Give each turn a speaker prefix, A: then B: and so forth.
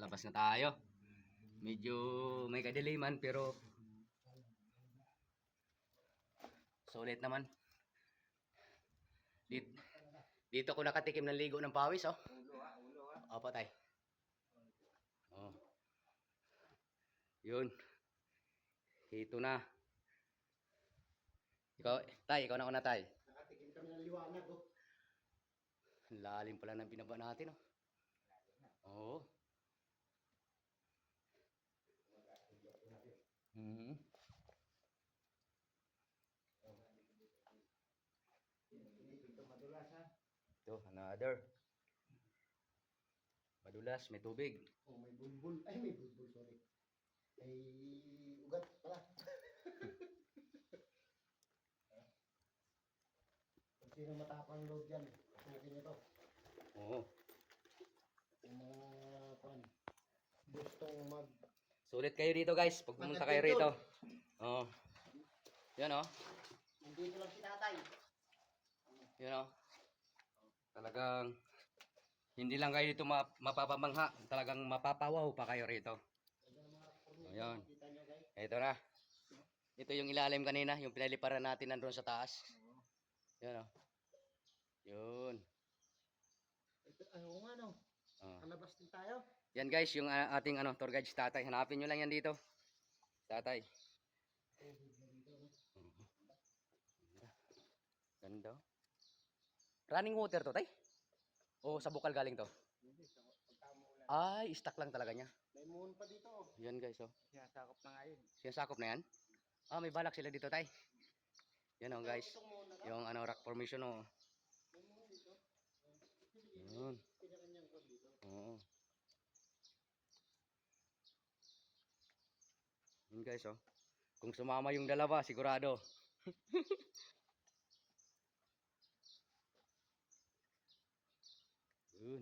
A: labas na tayo. Medyo may kadiliman pero sulit naman. Dito ako nakatikim ng ligo ng pawis, oh. Opo, tay. Oh. Yun. Ito na. Ikaw na una, tay.
B: Nakatikim kami ng liwanag, oh.
A: Lalim pala ng binaba natin, oh. Oo.
B: Ito madulas, ha?
A: Ito, another. Madulas, may tubig.
B: Oh, may bulbul. Ay, may bulbul, sorry. May ugat pala. Kung sino matapang load dyan, pasukin nyo to.
A: Oo.
B: Yung mga kwan, gustong mag...
A: Sulit kayo dito, guys. Pag pumunta kayo rito. Oo. Yan, oh.
B: Nandito lang si tatay.
A: Yan, oh. Talagang hindi lang kayo dito mapapamangha. Talagang mapapawaw pa kayo rito. Ayan.
B: Kita nyo, guys.
A: Ito na. Ito yung ilalim kanina. Yung pinaliparan natin nandun sa taas. Yan, oh. Yun.
B: Ito, ano nga, no? Kalabas din tayo.
A: Yan, guys, yung ating tour guide si tatay. Hanapin nyo lang yan dito. Tatay. Ganda. Running water to, tay? O sa bukal galing to?
B: Hindi, pagkamulan.
A: Ay, stock lang talaga niya.
B: May moon pa dito, oh.
A: Yan, guys, oh.
B: Sinasakop na nga yun.
A: Sinasakop na yan? Ah, may balak sila dito, tay. Yan, oh, guys.
B: Itong moon na ka?
A: Yung rock formation, oh.
B: May moon dito.
A: Yun.
B: Pinakanyang ko dito.
A: Oo. Yun, guys, oh. Kung sumama yung dalawa, sigurado. Yun.